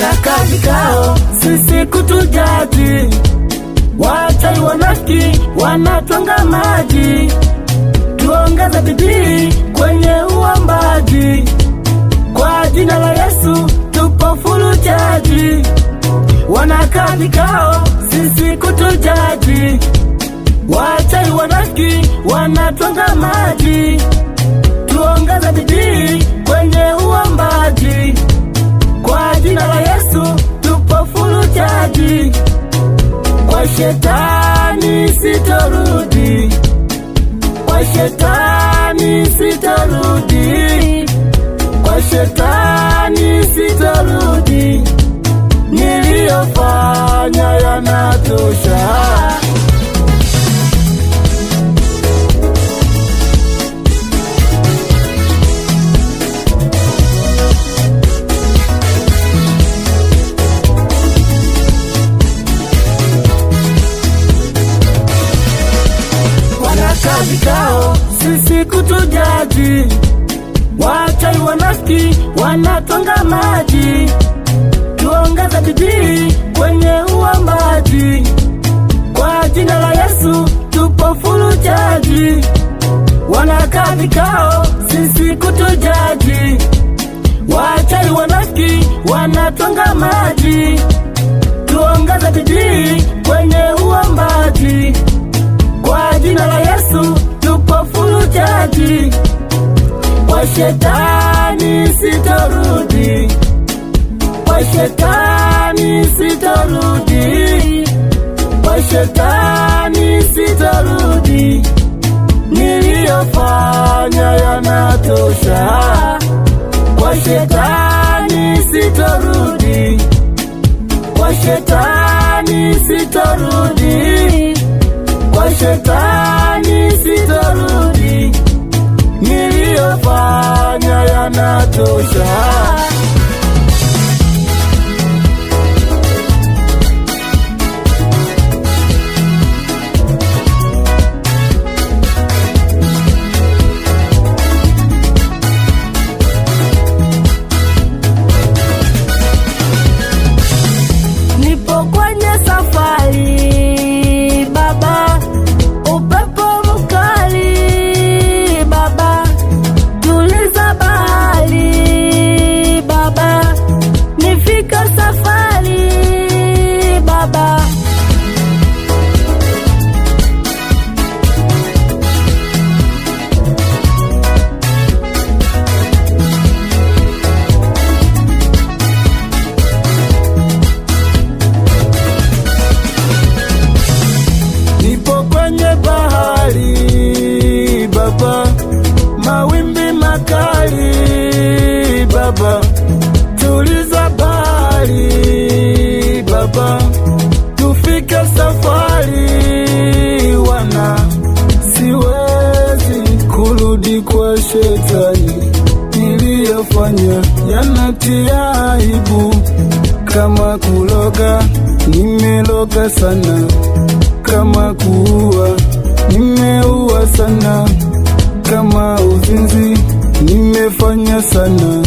wanakaa vikao sisi kutujaji, wachawi wanafiki wanatwanga maji, tuongeze bidii kwenye uombaji, kwa jina la Yesu tupo full charge. Wanakaa vikao sisi kutujaji, wachawi wanafiki wanatwanga maji, tuongeze bidii kwenye uombaji, kwa jina la Yesu tupo full charge. Kwa shetani sitorudi, kwa shetani sitorudi, kwa shetani sitorudi, niliyofanya yanatosha. Wanakaa vikao sisi kutujaji, wachawi wanafiki wanatwanga maji, tuongeze bidii kwenye uombaji, kwa jina la Yesu tupo full charge. Wanakaa vikao sisi kutujaji, wachawi wanafiki wanatwanga maji, tuongeze bidii kwenye uombaji, kwa jina la Yesu tupo full charge. Kwa shetani sitorudi, kwa shetani sitorudi, kwa shetani sitorudi, niliyofanya yanatosha. Kwa shetani sitorudi, kwa shetani sitorudi, kwa shetani sitorudi, niliyofanya yanatosha. Nipo kwenye safari Baba, upepo mkali Baba, tuliza bahari Baba, nifika safari Baba. Nipo kwenye bahari Baba, mawimbi makali Baba, tuliza bahari Baba, tufike safari. Wana siwezi kurudi kwa shetani, niliyofanya yanatia aibu. Kama kuloga nimeloga sana, kama kuua nimeua sana, kama uzinzi nimefanya sana.